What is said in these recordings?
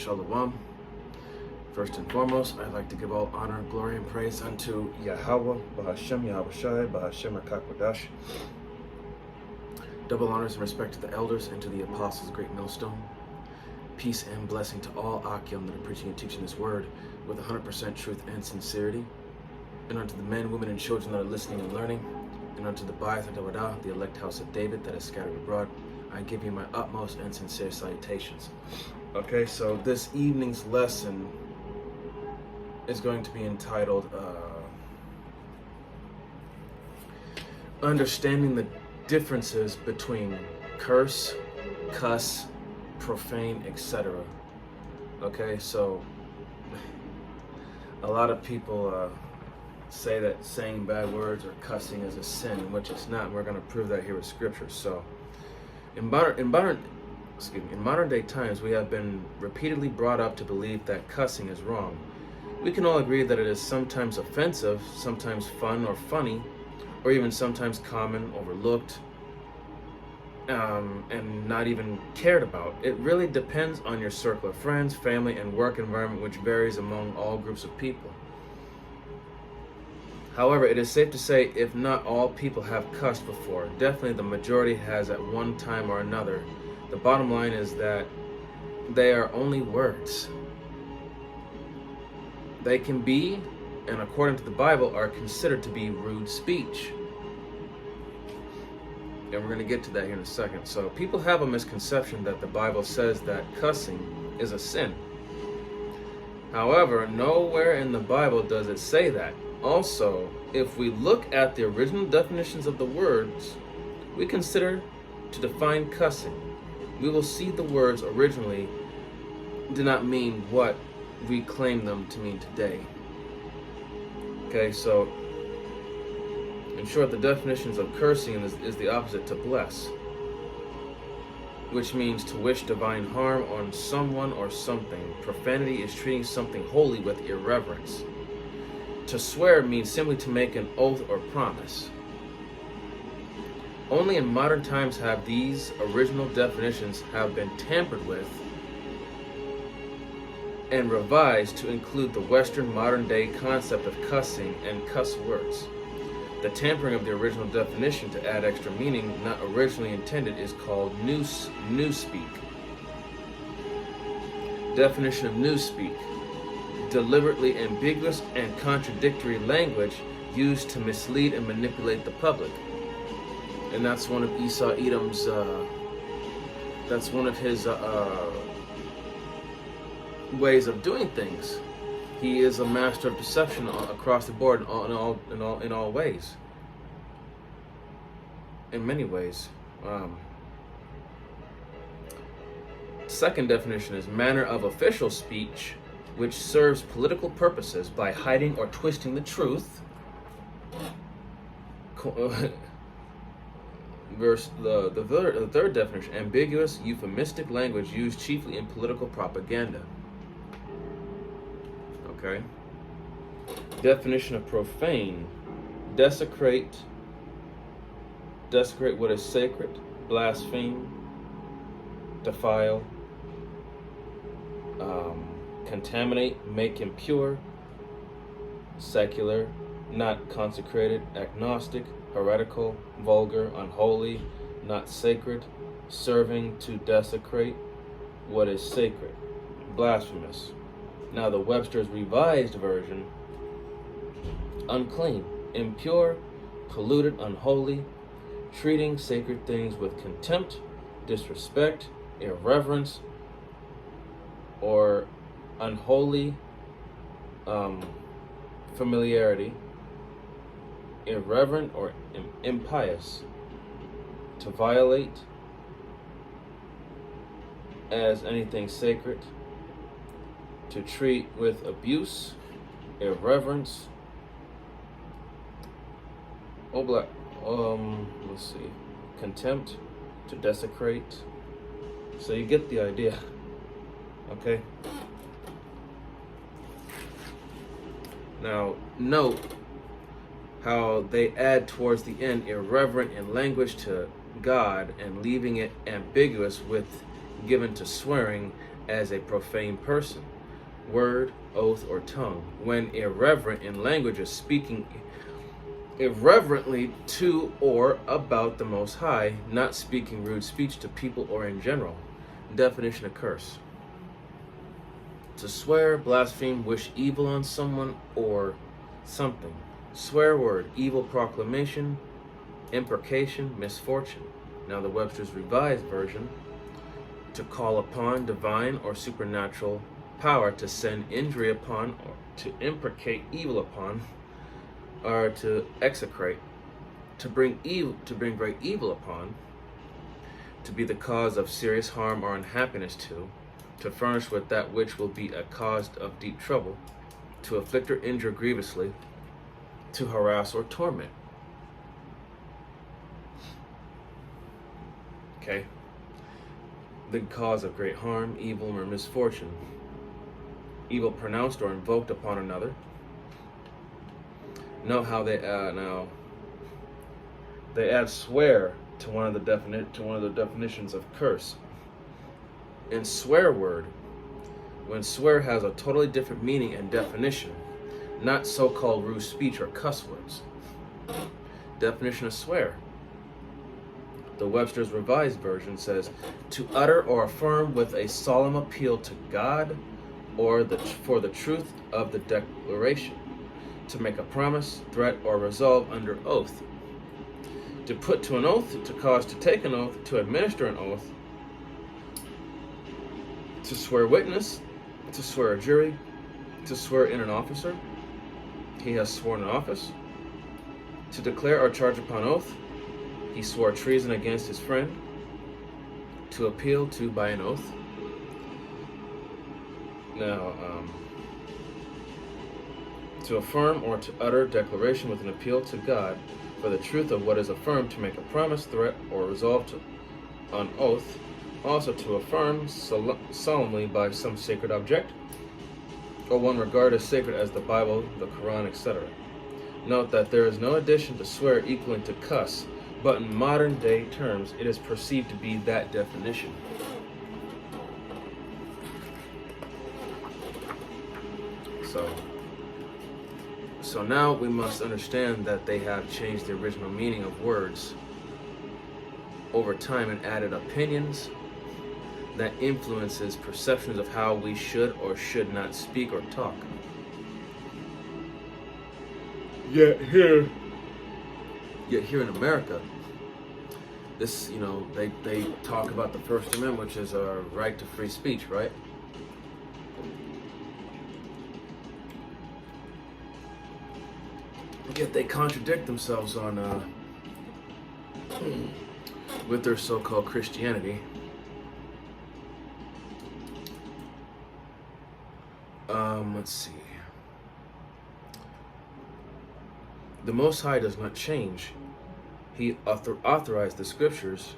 Shalom. First and foremost, I'd like to give all honor, glory, and praise unto Yahweh, Bahashem, Yahweh Shai, Bahashem HaKakodash. Double honors and respect to the elders and to the apostles, great millstone. Peace and blessing to all Akim that are preaching and teaching this word with 100% truth and sincerity. And unto the men, women, and children that are listening and learning. And unto the Ba'ath HaDawadah, the elect house of David that is scattered abroad. I give you my utmost and sincere salutations. Okay, so this evening's lesson is going to be entitled Understanding the Differences Between Curse, Cuss, Profane, etc. Okay, so a lot of people say that saying bad words or cussing is a sin, which it's not. We're going to prove that here with scripture. So in modern day times, we have been repeatedly brought up to believe that cussing is wrong. We can all agree that it is sometimes offensive, sometimes fun or funny, or even sometimes common, overlooked, and not even cared about. It really depends on your circle of friends, family, and work environment, which varies among all groups of people. However, it is safe to say if not all people have cussed before, definitely the majority has at one time or another. The bottom line is that they are only words. They can be, and according to the Bible, are considered to be rude speech. And we're going to get to that here in a second. So people have a misconception that the Bible says that cussing is a sin. However, nowhere in the Bible does it say that. Also, if we look at the original definitions of the words we consider to define cussing, we will see the words originally did not mean what we claim them to mean today. Okay, so in short, the definitions of cursing is the opposite to bless, which means to wish divine harm on someone or something. Profanity is treating something holy with irreverence. To swear means simply to make an oath or promise. Only in modern times have these original definitions have been tampered with and revised to include the Western modern day concept of cussing and cuss words. The tampering of the original definition to add extra meaning not originally intended is called newspeak. Definition of newspeak: deliberately ambiguous and contradictory language used to mislead and manipulate the public. And that's one of Esau Edom's, that's one of his ways of doing things. He is a master of deception across the board in all ways. In many ways. Second definition is manner of official speech, which serves political purposes by hiding or twisting the truth. The third definition, ambiguous, euphemistic language used chiefly in political propaganda. Okay. Definition of profane: desecrate what is sacred, blaspheme, defile, contaminate, make impure, secular, not consecrated, agnostic, heretical, vulgar, unholy, not sacred, serving to desecrate what is sacred, blasphemous. Now the Webster's Revised Version: unclean, impure, polluted, unholy, treating sacred things with contempt, disrespect, irreverence, or unholy familiarity, irreverent or impious, to violate as anything sacred, to treat with abuse, irreverence, let's see, contempt, to desecrate. So you get the idea, okay? Now, note how they add towards the end irreverent in language to God and leaving it ambiguous with given to swearing as a profane person, word, oath, or tongue, when irreverent in languages, speaking irreverently to or about the Most High, not speaking rude speech to people or in general. Definition of curse: to swear, blaspheme, wish evil on someone or something. Swear word: evil proclamation, imprecation, misfortune. Now the Webster's Revised Version: to call upon divine or supernatural power to send injury upon, or to imprecate evil upon, or to execrate, to bring great evil upon, to be the cause of serious harm or unhappiness to furnish with that which will be a cause of deep trouble, to afflict or injure grievously, to harass or torment. Okay? The cause of great harm, evil, or misfortune. Evil pronounced or invoked upon another. Note how they add swear to one of the definitions of curse. In swear word, when swear has a totally different meaning and definition, not so-called rude speech or cuss words. Definition of swear: the Webster's Revised Version says, to utter or affirm with a solemn appeal to God or for the truth of the declaration, to make a promise, threat, or resolve under oath, to put to an oath, to cause to take an oath, to administer an oath, to swear witness, to swear a jury, to swear in an officer, he has sworn in office, to declare or charge upon oath, he swore treason against his friend, to appeal to by an oath. Now, to affirm or to utter declaration with an appeal to God for the truth of what is affirmed, to make a promise, threat, or resolve on oath, also to affirm solemnly by some sacred object, or one regarded as sacred as the Bible, the Quran, etc. Note that there is no addition to swear equaling to cuss, but in modern day terms, it is perceived to be that definition. So now we must understand that they have changed the original meaning of words over time and added opinions that influences perceptions of how we should or should not speak or talk. Yet here in America, this, they talk about the First Amendment, which is our right to free speech, right? Yet they contradict themselves on with their so-called Christianity. Let's see. The Most High does not change. He authorized the scriptures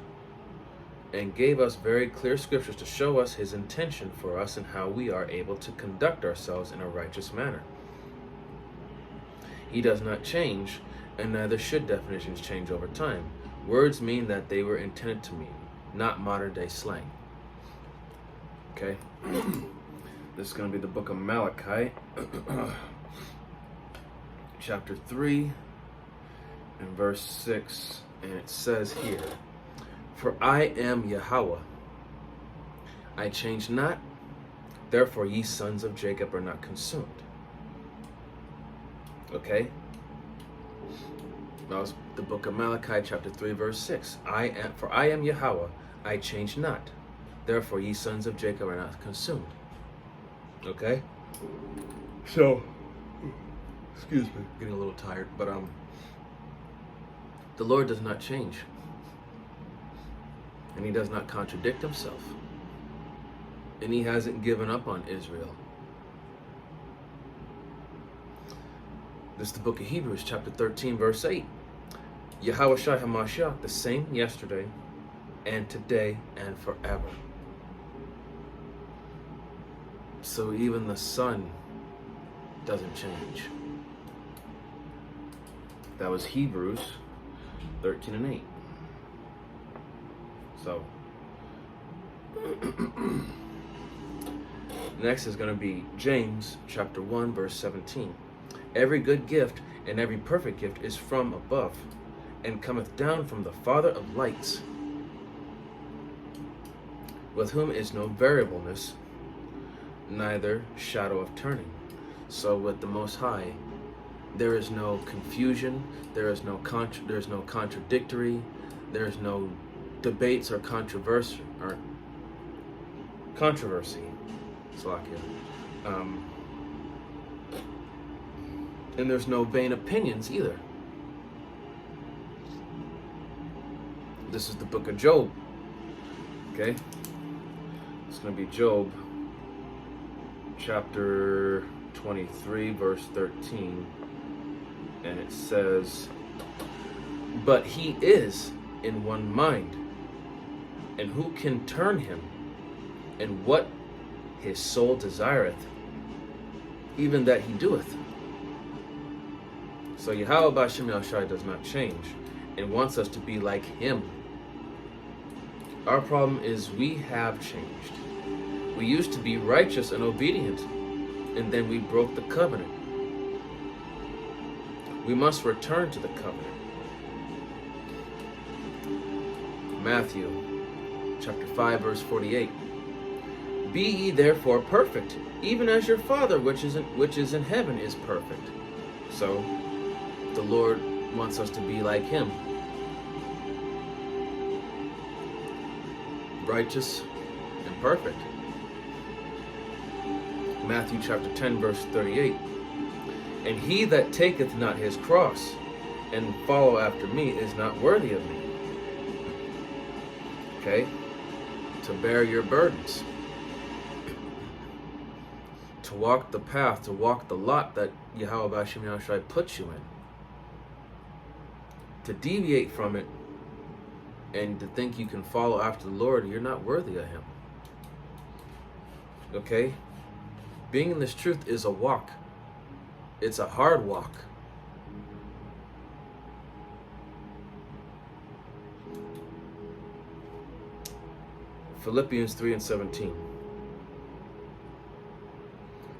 and gave us very clear scriptures to show us his intention for us and how we are able to conduct ourselves in a righteous manner. He does not change, and neither should definitions change over time. Words mean that they were intended to mean, not modern day slang. Okay? This is going to be the book of Malachi, chapter 3, and verse 6, and it says here, "For I am Yahweh, I change not, therefore ye sons of Jacob are not consumed." Okay? That was the book of Malachi, chapter 3, verse 6. For I am Yahweh, I change not, therefore ye sons of Jacob are not consumed. Okay? So, excuse me, getting a little tired, but the Lord does not change. And he does not contradict himself. And he hasn't given up on Israel. This is the book of Hebrews, chapter 13, verse 8. Yahweh Shai HaMashiach, the same yesterday and today and forever. So even the Son doesn't change. That was Hebrews 13 and 8. So, Next is going to be James chapter 1, verse 17. Every good gift and every perfect gift is from above, and cometh down from the Father of lights, with whom is no variableness, neither shadow of turning. So with the Most High, there is no confusion, there is no contradictory, there is no debates or controversy. Slakia. And there's no vain opinions either. This is the book of Job. Okay? It's going to be Job chapter 23, verse 13. And it says, but he is in one mind, and who can turn him? And what his soul desireth, even that he doeth. So Yahweh B'Shem Yahushai does not change and wants us to be like him. Our problem is we have changed. We used to be righteous and obedient, and then we broke the covenant. We must return to the covenant. Matthew chapter 5, verse 48. Be ye therefore perfect, even as your Father which is in heaven is perfect. So, the Lord wants us to be like him. Righteous and perfect. Matthew chapter 10, verse 38. And he that taketh not his cross and follow after me is not worthy of me. Okay? To bear your burdens. To walk the path, to walk the lot that Yahweh B'Shem Yahushai puts you in. To deviate from it and to think you can follow after the Lord, you're not worthy of him. Okay? Being in this truth is a walk. It's a hard walk. Philippians 3 and 17.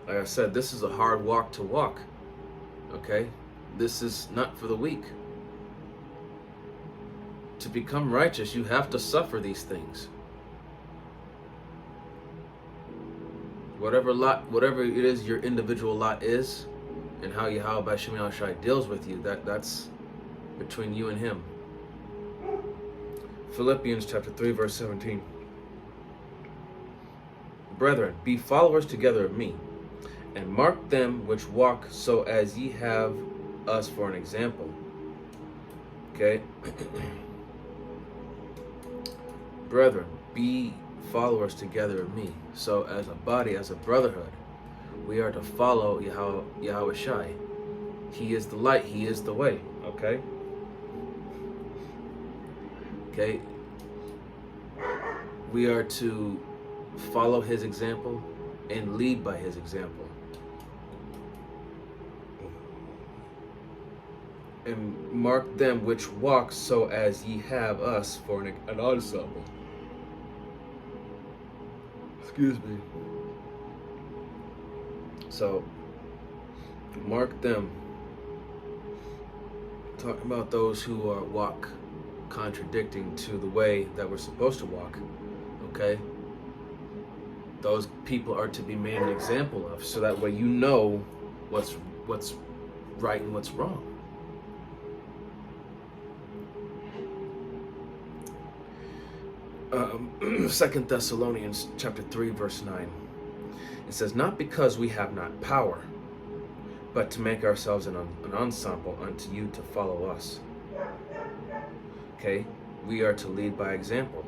Like I said, this is a hard walk to walk. Okay? This is not for the weak. To become righteous, you have to suffer these things. Whatever it is your individual lot is, and how Yahweh B'Shem Yahushai deals with you, that's between you and him. Philippians chapter 3, verse 17. Brethren, be followers together of me, and mark them which walk so as ye have us for an example. Okay? Brethren, be followers together of me. So as a body, as a brotherhood, we are to follow Yahweh Shai. He is the light, he is the way. Okay? Okay? We are to follow his example and lead by his example. And mark them which walk so as ye have us for an ensample. Excuse me. So, mark them. Talking about those who walk contradicting to the way that we're supposed to walk. Okay? Those people are to be made an example of, so that way you know what's right and what's wrong. Second Thessalonians chapter 3, verse 9. It says, not because we have not power, but to make ourselves an ensample unto you to follow us. Okay? We are to lead by example.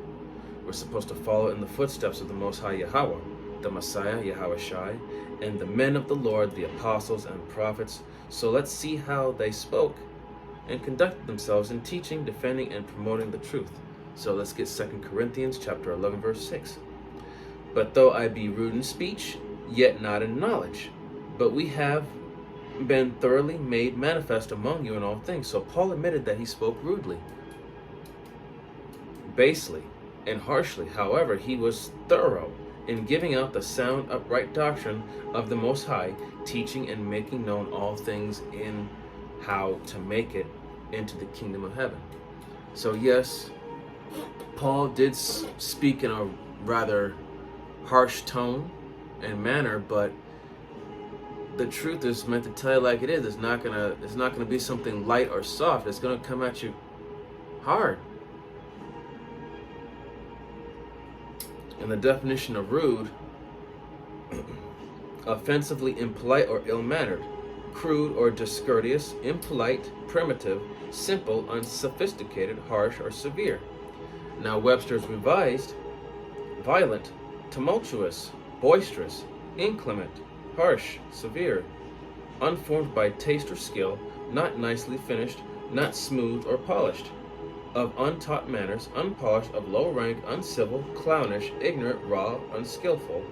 We're supposed to follow in the footsteps of the Most High Yahweh, the Messiah, Yahweh Shai, and the men of the Lord, the apostles and prophets. So let's see how they spoke and conducted themselves in teaching, defending, and promoting the truth. So let's get 2 Corinthians chapter 11, verse 6. But though I be rude in speech, yet not in knowledge, but we have been thoroughly made manifest among you in all things. So Paul admitted that he spoke rudely, basely, and harshly. However, he was thorough in giving out the sound, upright doctrine of the Most High, teaching and making known all things in how to make it into the kingdom of heaven. So yes, Paul did speak in a rather harsh tone and manner, but the truth is meant to tell you like it is. It's not gonna be something light or soft. It's gonna come at you hard. And the definition of rude: offensively impolite or ill-mannered, crude or discourteous, impolite, primitive, simple, unsophisticated, harsh, or severe. Now Webster's Revised: violent, tumultuous, boisterous, inclement, harsh, severe, unformed by taste or skill, not nicely finished, not smooth or polished, of untaught manners, unpolished, of low rank, uncivil, clownish, ignorant, raw, unskillful,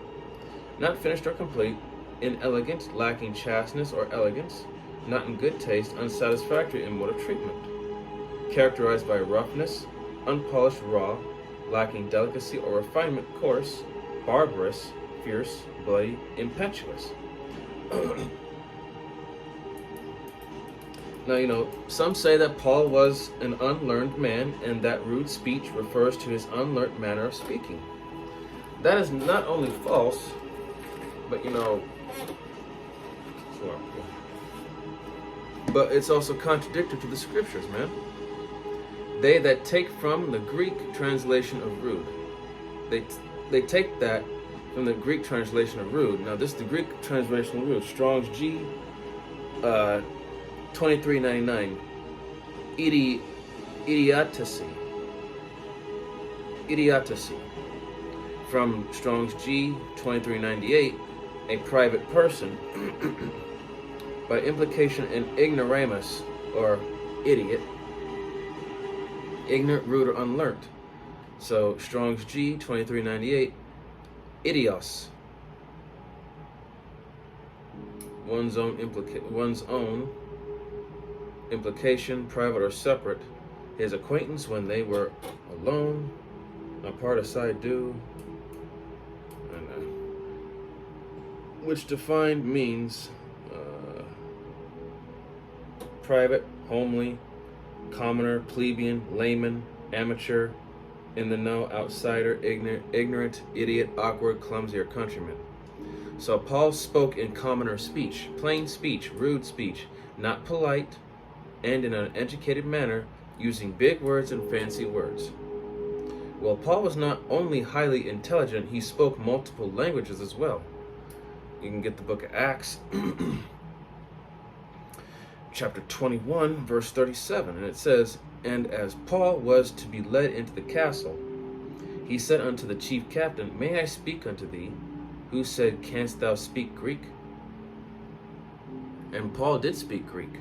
not finished or complete, inelegant, lacking chasteness or elegance, not in good taste, unsatisfactory in mode of treatment, characterized by roughness, unpolished, raw, lacking delicacy or refinement, coarse, barbarous, fierce, bloody, impetuous. Now, some say that Paul was an unlearned man and that rude speech refers to his unlearned manner of speaking. That is not only false, but but it's also contradictory to the scriptures, man. They that take from the Greek translation of rude, they take that from the Greek translation of rude. Now, this is the Greek translation of rude. Strong's G, 2399. Idiotacy. From Strong's G, 2398. A private person. By implication, an ignoramus, or idiot. Ignorant, rude, or unlearned. So Strong's G, 2398. Idios. One's own implication, private or separate. His acquaintance when they were alone, apart, aside, do, and which defined means private, homely, commoner, plebeian, layman, amateur, in the know, outsider, ignorant, idiot, awkward, clumsy, or countryman. So Paul spoke in commoner speech, plain speech, rude speech, not polite, and in an educated manner, using big words and fancy words. Well, Paul was not only highly intelligent, he spoke multiple languages as well. You can get the book of Acts, chapter 21, verse 37, and it says, "And as Paul was to be led into the castle, he said unto the chief captain, May I speak unto thee? Who said, Canst thou speak Greek? And Paul did speak Greek.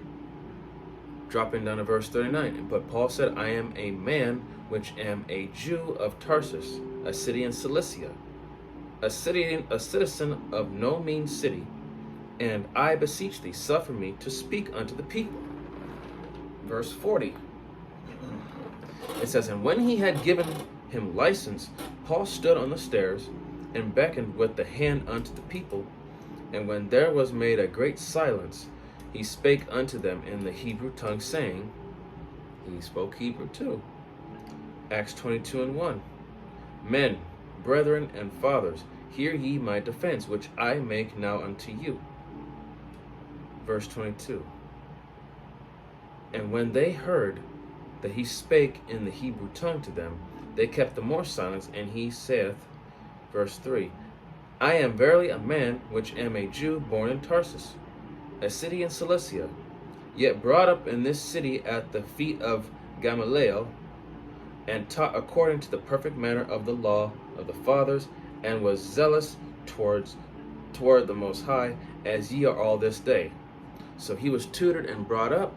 Dropping down to verse 39. But Paul said, I am a man which am a Jew of Tarsus, a city in Cilicia, a citizen of no mean city, and I beseech thee, suffer me to speak unto the people. Verse 40. It says, And when he had given him license, Paul stood on the stairs and beckoned with the hand unto the people. And when there was made a great silence, he spake unto them in the Hebrew tongue, saying, he spoke Hebrew too. Acts 22:1. Men, brethren, and fathers, hear ye my defense, which I make now unto you. Verse 22. And when they heard that he spake in the Hebrew tongue to them, they kept the more silence, and he saith, verse 3, I am verily a man which am a Jew born in Tarsus, a city in Cilicia, yet brought up in this city at the feet of Gamaliel, and taught according to the perfect manner of the law of the fathers, and was zealous toward the Most High, as ye are all this day. So he was tutored and brought up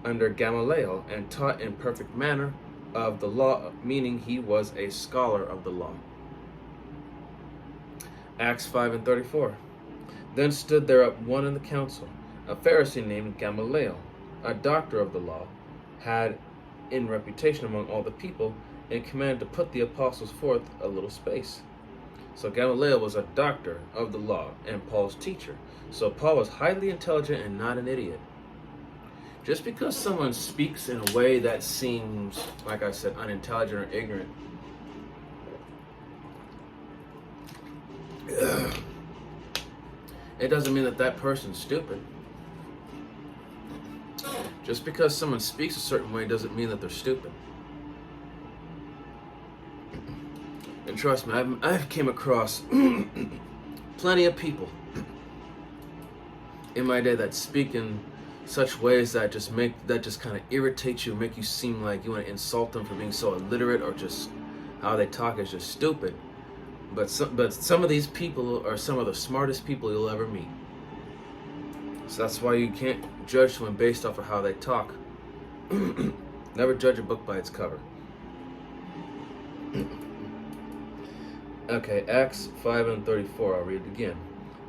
under Gamaliel, and taught in perfect manner of the law, meaning he was a scholar of the law. Acts 5:34. Then stood there up one in the council, a Pharisee named Gamaliel, a doctor of the law, had in reputation among all the people, and commanded to put the apostles forth a little space. So Gamaliel was a doctor of the law and Paul's teacher. So Paul was highly intelligent and not an idiot. Just because someone speaks in a way that seems, like I said, unintelligent or ignorant, it doesn't mean that that person's stupid. Just because someone speaks a certain way doesn't mean that they're stupid. And trust me, I've came across plenty of people in my day that speak in such ways that just kind of irritate you, make you seem like you want to insult them for being so illiterate, or just how they talk is just stupid. But some of these people are some of the smartest people you'll ever meet. So that's why you can't judge someone based off of how they talk. Never judge a book by its cover. Okay, Acts 5:34, I'll read it again.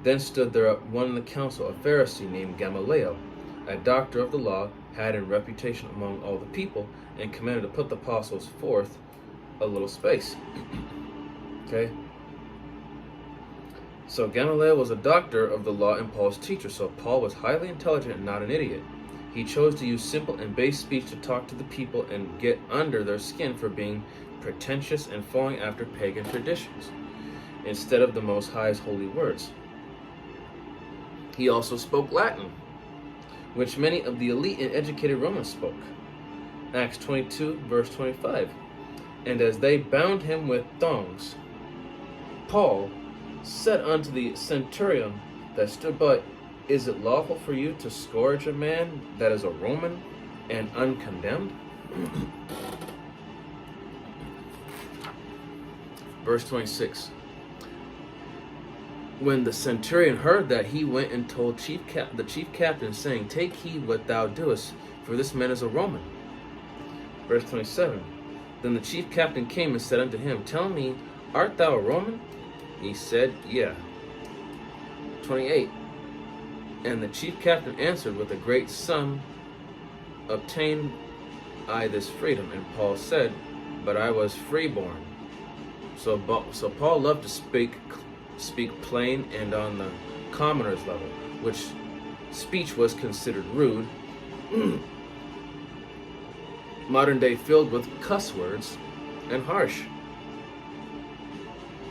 Then stood there up one in the council, a Pharisee named Gamaliel, a doctor of the law, had in reputation among all the people, and commanded to put the apostles forth a little space. Okay? So Gamaliel was a doctor of the law and Paul's teacher, so Paul was highly intelligent and not an idiot. He chose to use simple and base speech to talk to the people and get under their skin for being pretentious and following after pagan traditions, instead of the Most High's holy words. He also spoke Latin, which many of the elite and educated Romans spoke. Acts 22, verse 25. And as they bound him with thongs, Paul said unto the centurion that stood by, Is it lawful for you to scourge a man that is a Roman and uncondemned? Verse 26. When the centurion heard that, he went and told the chief captain, saying, Take heed what thou doest, for this man is a Roman. Verse 27. Then the chief captain came and said unto him, Tell me, art thou a Roman? He said, Yeah. 28. And the chief captain answered, With a great sum obtained I this freedom. And Paul said, But I was freeborn. So Paul loved to speak plain and on the commoner's level, which speech was considered rude. Modern day filled with cuss words and harsh.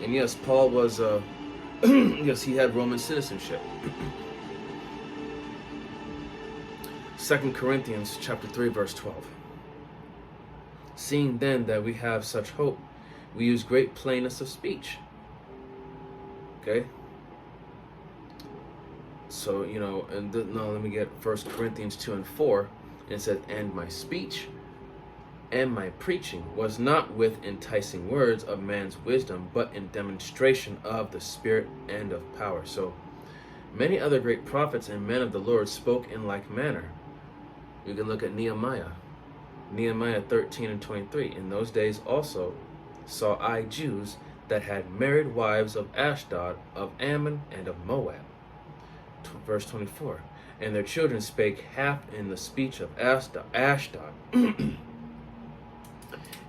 And yes, Paul was, yes, he had Roman citizenship. 2 Corinthians chapter 3, verse 12. Seeing then that we have such hope, we use great plainness of speech. Okay? So, now let me get 1 Corinthians 2 and 4. It says, And my speech and my preaching was not with enticing words of man's wisdom, but in demonstration of the Spirit and of power. So many other great prophets and men of the Lord spoke in like manner. You can look at Nehemiah 13 and 23. In those days also saw I Jews that had married wives of Ashdod, of Ammon, and of Moab. Verse 24. And their children spake half in the speech of Ashdod,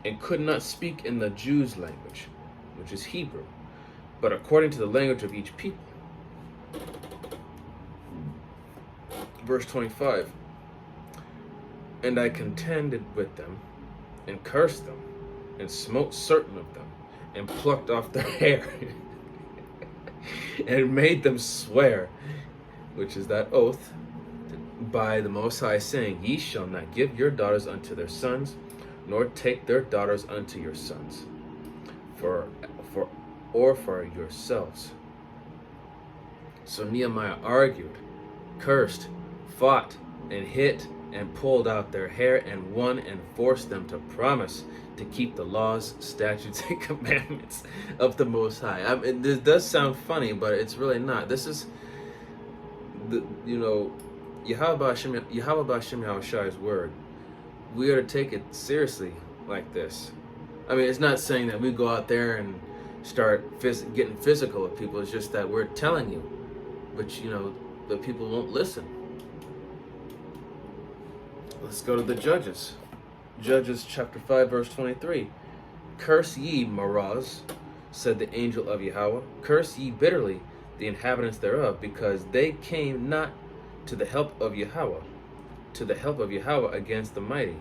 and could not speak in the Jews' language, which is Hebrew, but according to the language of each people. Verse 25. And I contended with them, and cursed them, and smote certain of them, and plucked off their hair, and made them swear, which is that oath, by the Most High, saying, Ye shall not give your daughters unto their sons, nor take their daughters unto your sons, for yourselves. So Nehemiah argued, cursed, fought, and hit, and pulled out their hair, and won, and forced them to promise to keep the laws, statutes, and commandments of the Most High. I mean, this does sound funny, but it's really not. This is Yahweh Hashem Yahushai's word. We are to take it seriously like this. I mean, it's not saying that we go out there and start getting physical with people. It's just that we're telling you, but the people won't listen. Let's go to the Judges. Judges chapter 5, verse 23. Curse ye, Maraz, said the angel of Yahweh, curse ye bitterly the inhabitants thereof, because they came not to the help of Yahweh, against the mighty.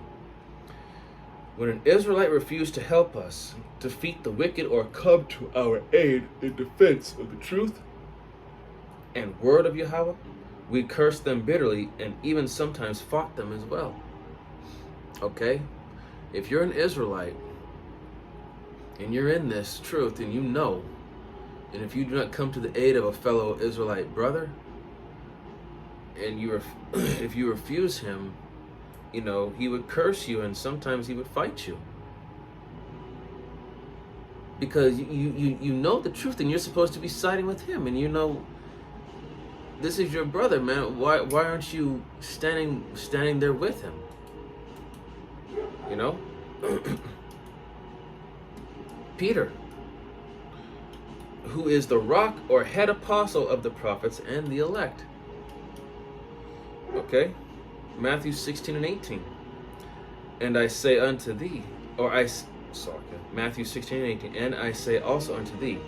When an Israelite refused to help us defeat the wicked or come to our aid in defense of the truth and word of Yahweh, we cursed them bitterly and even sometimes fought them as well. Okay? If you're an Israelite and you're in this truth and you know, and if you do not come to the aid of a fellow Israelite brother, and if you refuse him, you know, he would curse you and sometimes he would fight you. Because you know the truth and you're supposed to be siding with him, and you know this is your brother, man. Why aren't you standing there with him? You know? Peter, who is the rock or head apostle of the prophets and the elect. Okay? Matthew 16 and 18. And I say unto thee, Matthew 16 and 18. And I say also unto thee,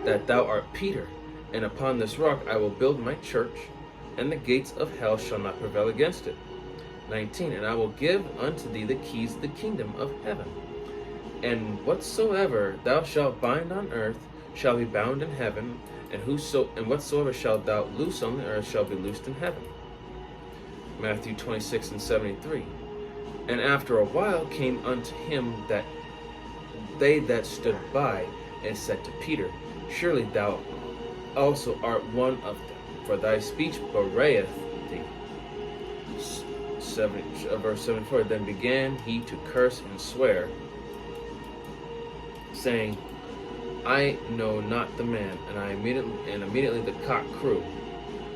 that thou art Peter, and upon this rock I will build my church, and the gates of hell shall not prevail against it. 19. And I will give unto thee the keys of the kingdom of heaven. And whatsoever thou shalt bind on earth shall be bound in heaven, and whatsoever shalt thou loose on the earth shall be loosed in heaven. Matthew 26 and 73. And after a while came unto him that they that stood by, and said to Peter, surely thou also art one of them, for thy speech bewrayeth thee. Verse 74. Then began he to curse and swear, saying, I know not the man. And immediately the cock crew.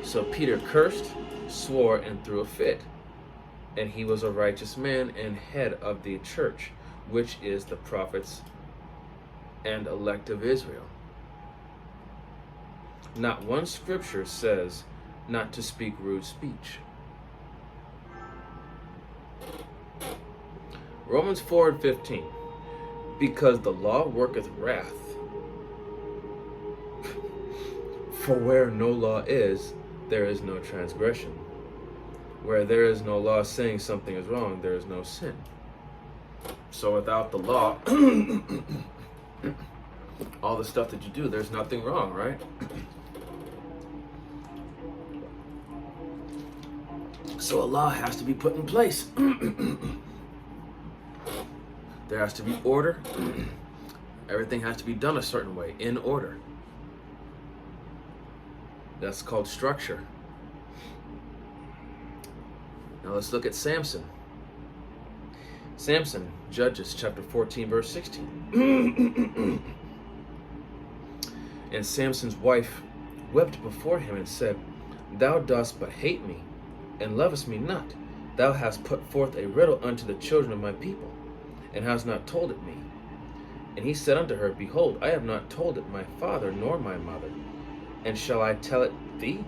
So Peter cursed, swore, and threw a fit. And he was a righteous man and head of the church, which is the prophets and elect of Israel. Not one scripture says not to speak rude speech. Romans 4 and 15. Because the law worketh wrath. For where no law is, there is no transgression. Where there is no law saying something is wrong, there is no sin. So without the law, all the stuff that you do, there's nothing wrong, right? So a law has to be put in place. There has to be order. Everything has to be done a certain way, in order. That's called structure. Now let's look at Samson. Samson, Judges chapter 14, verse 16. And Samson's wife wept before him and said, Thou dost but hate me, and lovest me not. Thou hast put forth a riddle unto the children of my people, and hast not told it me. And he said unto her, Behold, I have not told it my father nor my mother, and shall I tell it thee?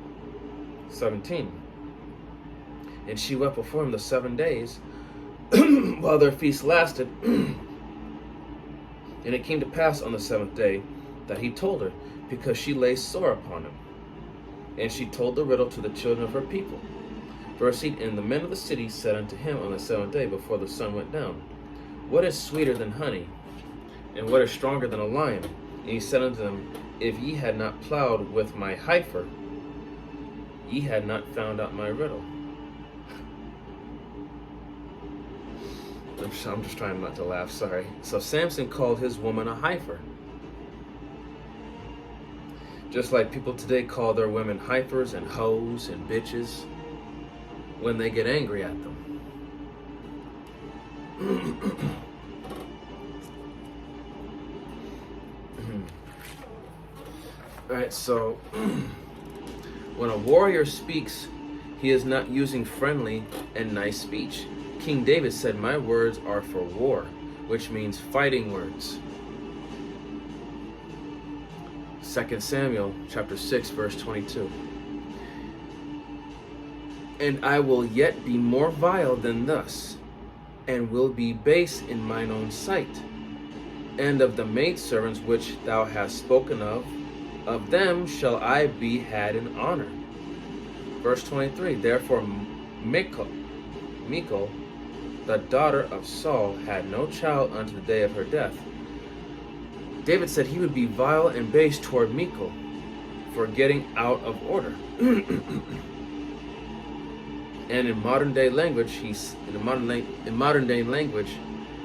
17. And she wept before him the 7 days, while their feast lasted. And it came to pass on the 7th day that he told her, because she lay sore upon him. And she told the riddle to the children of her people. Verse 8. And the men of the city said unto him on the 7th day, before the sun went down, What is sweeter than honey, and what is stronger than a lion? And he said unto them, If ye had not plowed with my heifer, ye had not found out my riddle. I'm just trying not to laugh, sorry. So Samson called his woman a heifer. Just like people today call their women heifers and hoes and bitches when they get angry at them. Alright, so when a warrior speaks, he is not using friendly and nice speech. King David said, My words are for war, which means fighting words. 2 Samuel chapter 6, verse 22. And I will yet be more vile than thus, and will be base in mine own sight. And of the maidservants which thou hast spoken of them shall I be had in honor. Verse 23, therefore Michal, the daughter of Saul, had no child unto the day of her death. David said he would be vile and base toward Michal for getting out of order. And in modern day language,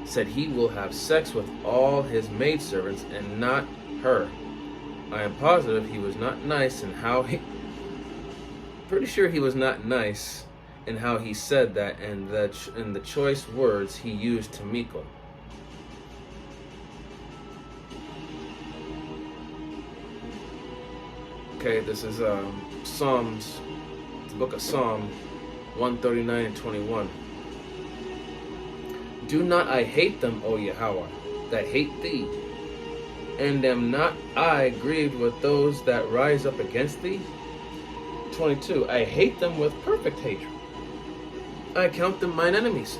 said he will have sex with all his maidservants and not her. I am positive he was not nice in how he... Pretty sure he was not nice in how he said that and in the choice words he used to Michal. Okay, this is Psalms, the book of Psalm 139 and 21. Do not I hate them, O Yahweh, that hate thee? And am not I grieved with those that rise up against thee? 22. I hate them with perfect hatred. I count them mine enemies.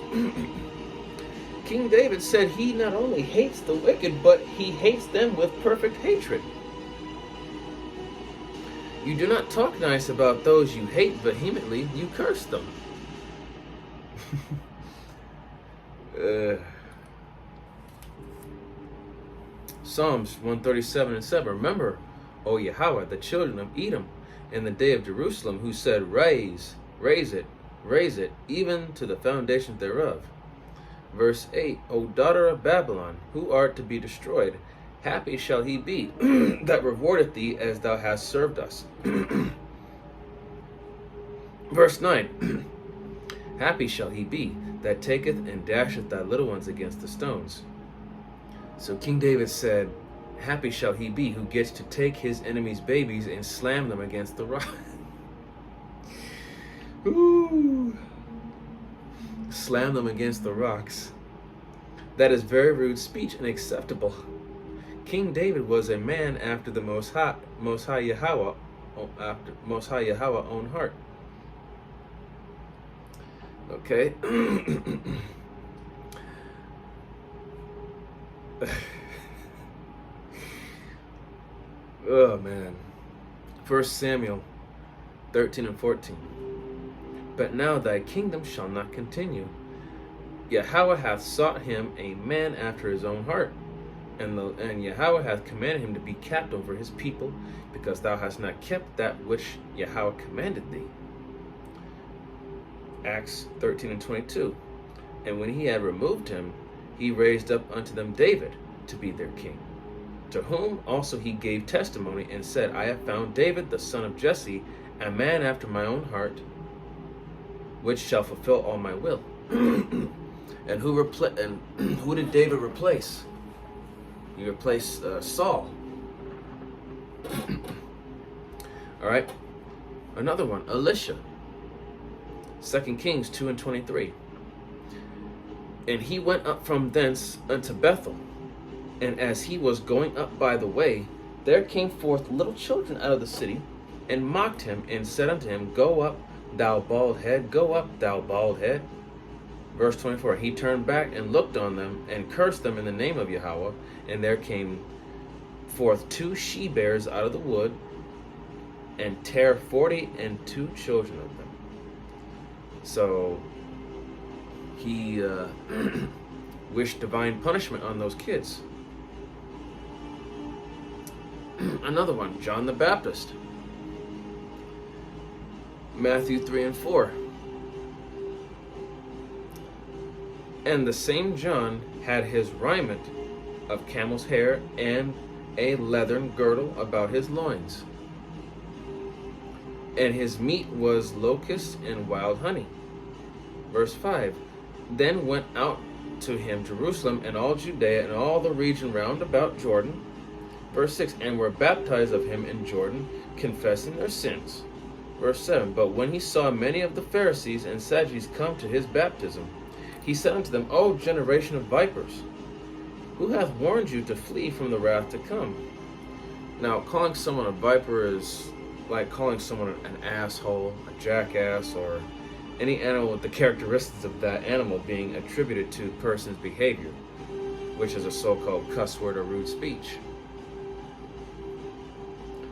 King David said he not only hates the wicked, but he hates them with perfect hatred. You do not talk nice about those you hate vehemently, you curse them. Psalms 137 and 7. Remember, O Yahweh, the children of Edom, in the day of Jerusalem, who said, raise it, even to the foundation thereof. Verse 8, O daughter of Babylon, who art to be destroyed, happy shall he be that rewardeth thee as thou hast served us. Verse 9, happy shall he be that taketh and dasheth thy little ones against the stones. So King David said, happy shall he be who gets to take his enemies' babies and slam them against the rock. Ooh. Slam them against the rocks. That is very rude speech and acceptable. King David was a man after the Most High Yahweh own heart. Okay. Oh man. 1 Samuel 13 and 14. But now thy kingdom shall not continue. Yahweh hath sought him a man after his own heart, and Yahweh hath commanded him to be captain over his people, because thou hast not kept that which Yahweh commanded thee. Acts 13 and 22. And when he had removed him, he raised up unto them David to be their king, to whom also he gave testimony and said, I have found David the son of Jesse, a man after my own heart, which shall fulfill all my will. And who did David replace? He replaced Saul. All right. Another one, Elisha. 2 Kings 2 and 23. And he went up from thence unto Bethel. And as he was going up by the way, there came forth little children out of the city, and mocked him, and said unto him, Go up, thou bald head, go up, thou bald head. Verse 24, he turned back and looked on them, and cursed them in the name of Yahweh. And there came forth 2 she-bears out of the wood, and tare 42 children of them. So he wished divine punishment on those kids. Another one, John the Baptist. Matthew 3 and 4. And the same John had his raiment of camel's hair, and a leathern girdle about his loins. And his meat was locusts and wild honey. Verse 5. Then went out to him Jerusalem and all Judea and all the region round about Jordan. Verse 6. And were baptized of him in Jordan, confessing their sins. Verse 7. But when he saw many of the Pharisees and Sadducees come to his baptism, he said unto them, O generation of vipers, who hath warned you to flee from the wrath to come? Now, calling someone a viper is like calling someone an asshole, a jackass, or any animal with the characteristics of that animal being attributed to the person's behavior. which is a so-called cuss word or rude speech.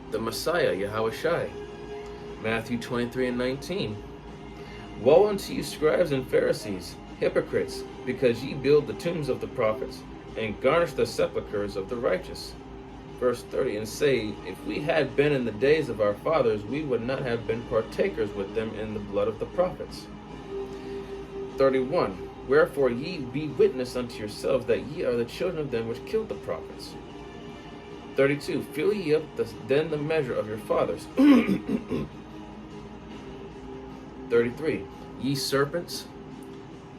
The Messiah, Yahushai, Matthew 23:19. Woe unto you, scribes and Pharisees, hypocrites, because ye build the tombs of the prophets, and garnish the sepulchres of the righteous. Verse 30, and say, if we had been in the days of our fathers, we would not have been partakers with them in the blood of the prophets. 31, wherefore ye be witness unto yourselves that ye are the children of them which killed the prophets. 32, fill ye up then the measure of your fathers. 33, ye serpents,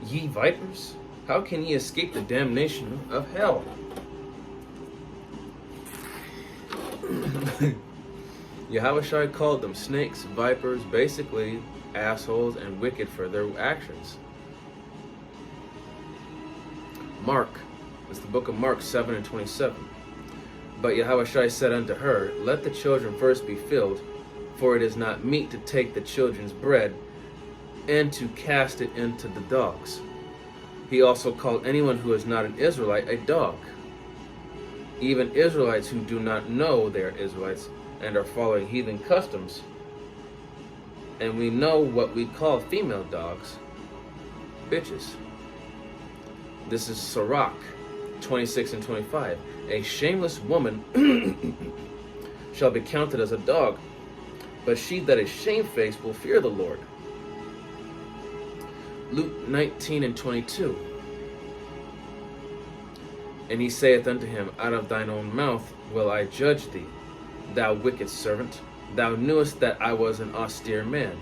ye vipers, how can ye escape the damnation of hell? Yahushua called them snakes, vipers, basically assholes and wicked for their actions. Mark, it's the book of Mark 7:27. But Yahushua said unto her, let the children first be filled, for it is not meet to take the children's bread and to cast it into the dogs. He also called anyone who is not an Israelite a dog. Even Israelites who do not know they are Israelites and are following heathen customs. And we know what we call female dogs, bitches. This is Sirach 26 and 25. A shameless woman shall be counted as a dog, but she that is shamefaced will fear the Lord. Luke 19 and 22. And he saith unto him, out of thine own mouth will I judge thee, thou wicked servant. Thou knewest that I was an austere man.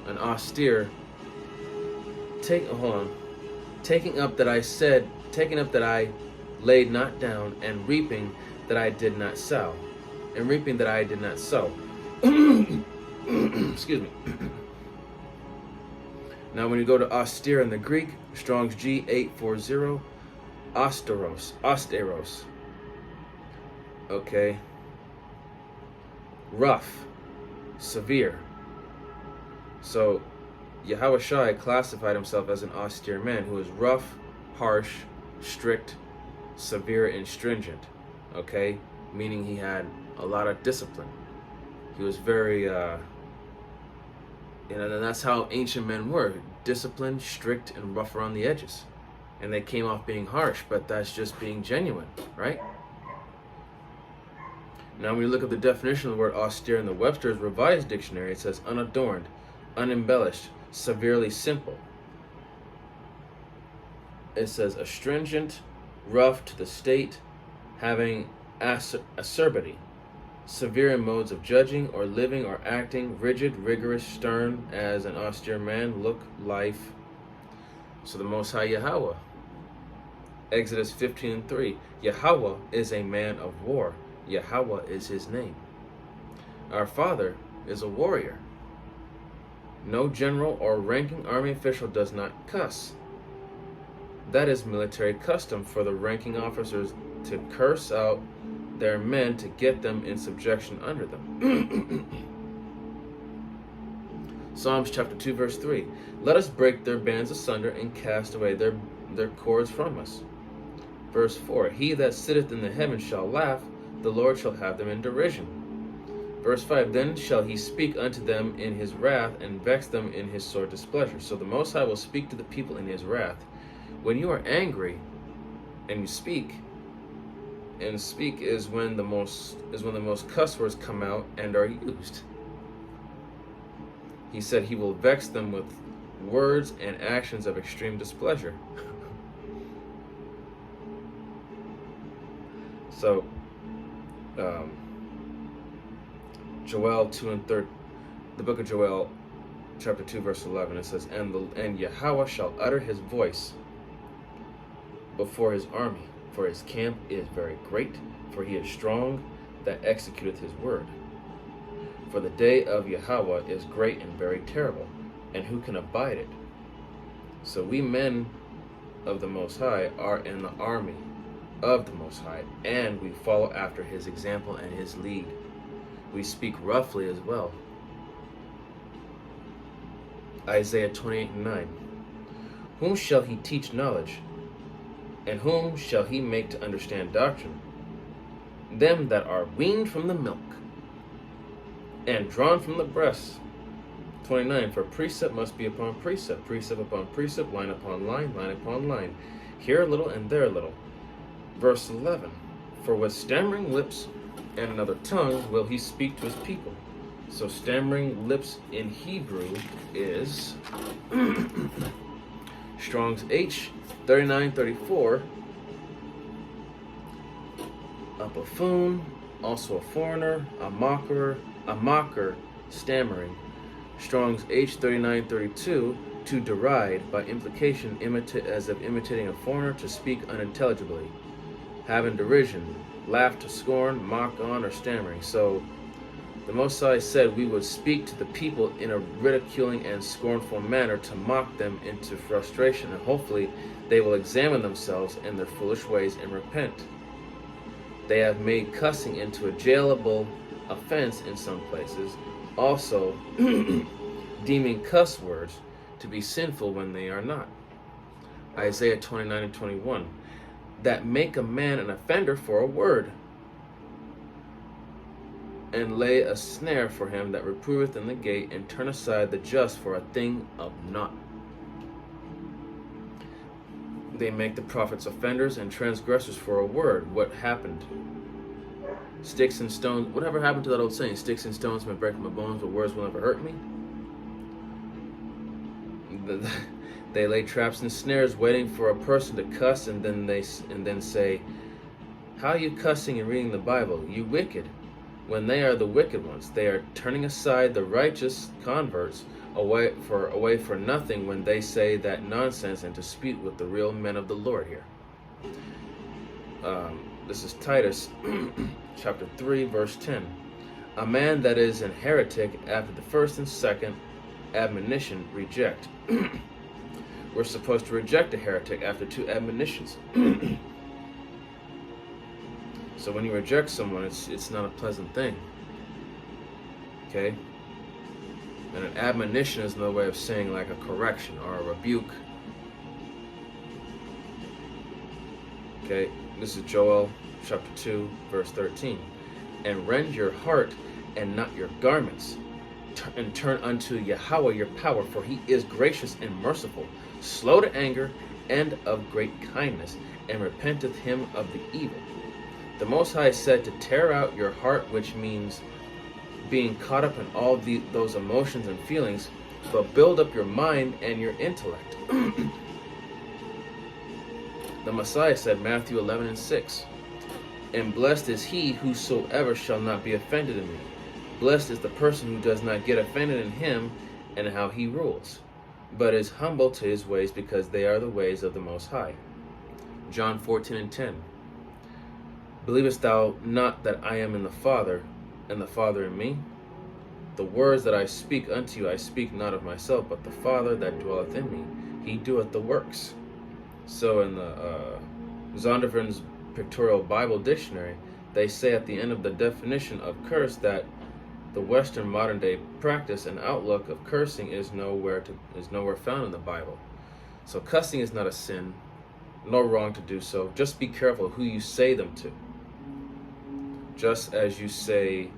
An austere, taking up that I laid not down, and reaping that I did not sow. Excuse me. Now when you go to austere in the Greek, Strong's G 840, austeros. Okay. Rough, severe. So Yahushua classified himself as an austere man who is rough, harsh, strict, severe, and stringent. Okay? Meaning he had a lot of discipline. He was very, and that's how ancient men were. Disciplined, strict, and rough around the edges. And they came off being harsh, but that's just being genuine, right? Now when you look at the definition of the word austere in the Webster's Revised Dictionary, it says unadorned, unembellished, severely simple. It says astringent, rough to the state, having acerbity, severe in modes of judging or living or acting, rigid, rigorous, stern, as an austere man, look, life. So the Most High Yahweh, Exodus 15:3, Yahweh is a man of war. Yahweh is his name. Our Father is a warrior. No general or ranking army official does not cuss. That is military custom for the ranking officers to curse out their men to get them in subjection under them. Psalms chapter 2 verse 3. Let us break their bands asunder and cast away their cords from us. Verse 4. He that sitteth in the heavens shall laugh, the Lord shall have them in derision. Verse 5. Then shall he speak unto them in his wrath, and vex them in his sore displeasure. So the Most High will speak to the people in his wrath. When you are angry and you speak, and speak is when the most cuss words come out and are used. He said he will vex them with words and actions of extreme displeasure. So Joel 2 and 3, the book of Joel chapter 2 verse 11, it says, and Yahweh shall utter his voice before his army, for his camp is very great, for he is strong that executeth his word. For the day of Yahweh is great and very terrible, and who can abide it? So we men of the Most High are in the army of the Most High, and we follow after his example and his lead. We speak roughly as well. Isaiah 28 and 9. Whom shall he teach knowledge? And whom shall he make to understand doctrine? Them that are weaned from the milk, and drawn from the breast. 29. For precept must be upon precept, precept upon precept, line upon line, line upon line, here a little and there a little. Verse 11. For with stammering lips and another tongue will he speak to his people. So stammering lips in Hebrew is Strong's H 3934. A buffoon, also a foreigner, a mocker, stammering. Strong's H 3932, to deride, by implication, as if imitating a foreigner, to speak unintelligibly, have in derision, laugh to scorn, mock on, or stammering. So the Most High said we would speak to the people in a ridiculing and scornful manner to mock them into frustration, and hopefully they will examine themselves and their foolish ways and repent. They have made cussing into a jailable offense in some places, also deeming cuss words to be sinful when they are not. Isaiah 29 and 21. That make a man an offender for a word, and lay a snare for him that reproveth in the gate, and turn aside the just for a thing of naught. They make the prophets offenders and transgressors for a word. What happened? Sticks and stones. Whatever happened to that old saying? Sticks and stones may break my bones, but words will never hurt me. They lay traps and snares, waiting for a person to cuss, and then say, "How are you cussing and reading the Bible, you wicked?" When they are the wicked ones, they are turning aside the righteous converts away for nothing when they say that nonsense and dispute with the real men of the Lord here. This is Titus chapter 3 verse 10. A man that is an heretic after the first and second admonition reject. We're supposed to reject a heretic after 2 admonitions. So when you reject someone, it's not a pleasant thing. Okay? And an admonition is another way of saying like a correction or a rebuke. Okay? This is Joel chapter 2 verse 13. And rend your heart and not your garments, and turn unto Yahweh your power, for he is gracious and merciful, slow to anger, and of great kindness, and repenteth him of the evil. The Most High said to tear out your heart, which means being caught up in all those emotions and feelings, but build up your mind and your intellect. The Messiah said, Matthew 11 and 6, and blessed is he whosoever shall not be offended in me. Blessed is the person who does not get offended in him and how he rules, but is humble to his ways, because they are the ways of the Most High. John 14 and 10. Believest thou not that I am in the Father, and the Father in me? The words that I speak unto you, I speak not of myself, but the Father that dwelleth in me, he doeth the works. So in the Zondervan's Pictorial Bible Dictionary, they say at the end of the definition of curse that the Western modern day practice and outlook of cursing is nowhere found in the Bible. So cussing is not a sin, no wrong to do so. Just be careful who you say them to. Just as you say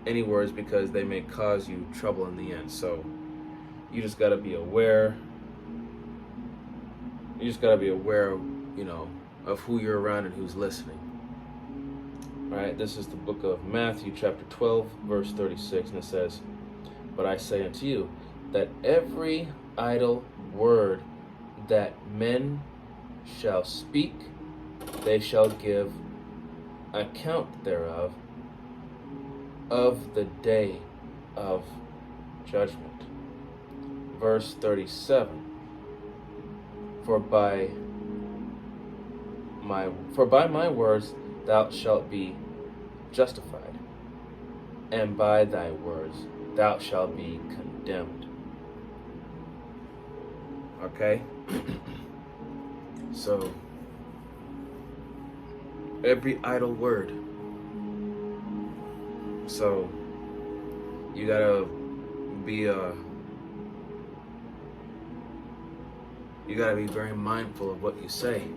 any words, because they may cause you trouble in the end. So you just got to be aware. You just got to be aware, of who you're around and who's listening. All right, this is the book of Matthew chapter 12, verse 36, and it says, But I say unto you, that every idle word that men shall speak, they shall give account thereof of the day of judgment. Verse 37. For by my words thou shalt be justified, and by thy words thou shalt be condemned. Okay? So every idle word. So you gotta be very mindful of what you say.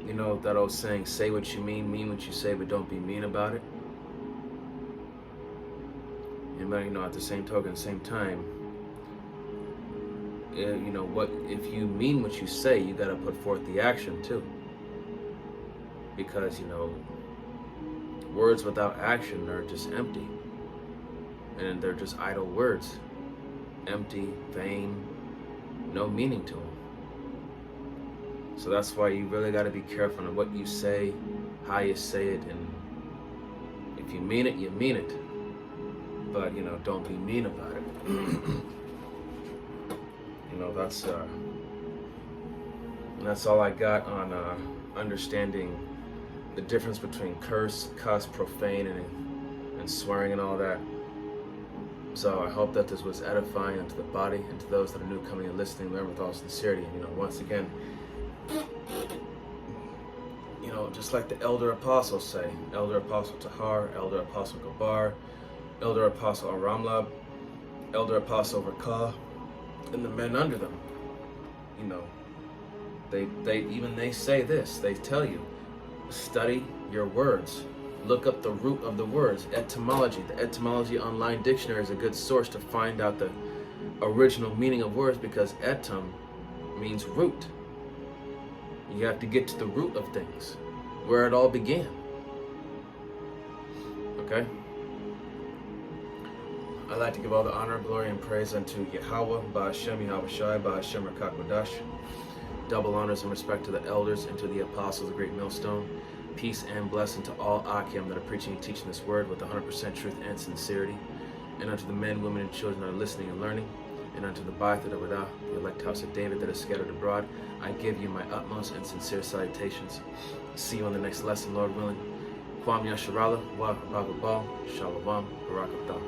You know that old saying, say what you mean what you say, but don't be mean about it. And but, you know, at the same token, same time, you know, what if you mean what you say, you got to put forth the action too. Because, you know, words without action are just empty. And they're just idle words. Empty, vain, no meaning to them. So that's why you really got to be careful on what you say, how you say it, and if you mean it, you mean it. But, you know, don't be mean about it. You know, that's all I got on understanding the difference between curse, cuss, profane, and swearing and all that. So I hope that this was edifying unto the body and to those that are new coming and listening, learn with all sincerity. And, you know, once again, you know, just like the elder apostles say, Elder Apostle Tahar, Elder Apostle Gabar, Elder Apostle Aramlab, Elder Apostle Rakah, and the men under them, you know, they say this, they tell you, study your words, look up the root of the words, etymology. The Etymology Online Dictionary is a good source to find out the original meaning of words, because etym means root. You have to get to the root of things, where it all began. Okay? I'd like to give all the honor, glory, and praise unto Yahweh, Ba'ashem, Yahweh Shai, Ba'ashem, Rakak Madash. Double honors and respect to the elders and to the apostles of the Great Millstone. Peace and blessing to all Akim that are preaching and teaching this word with 100% truth and sincerity. And unto the men, women, and children that are listening and learning. And unto the Ba'ath of the elect house of David that is scattered abroad, I give you my utmost and sincere salutations. See you on the next lesson, Lord willing. Kwam Yasharala, Wa Rababal, Shalom, Barakatah.